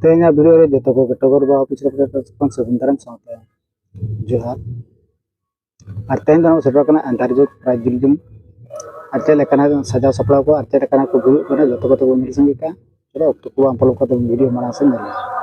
तेना वीडियो रे जतो को टगर बा ऑफिस रे कौन से बंदरम साथ जोहार और तेन दानो सेटो कना अंतर जो प्राइज दिलजुम आचे लेकना सजाव सपड़ा को आचे लेकना को गुरु कना जतो को मिल संगे का चलो तो को हम फॉलो करते वीडियो माना से मिल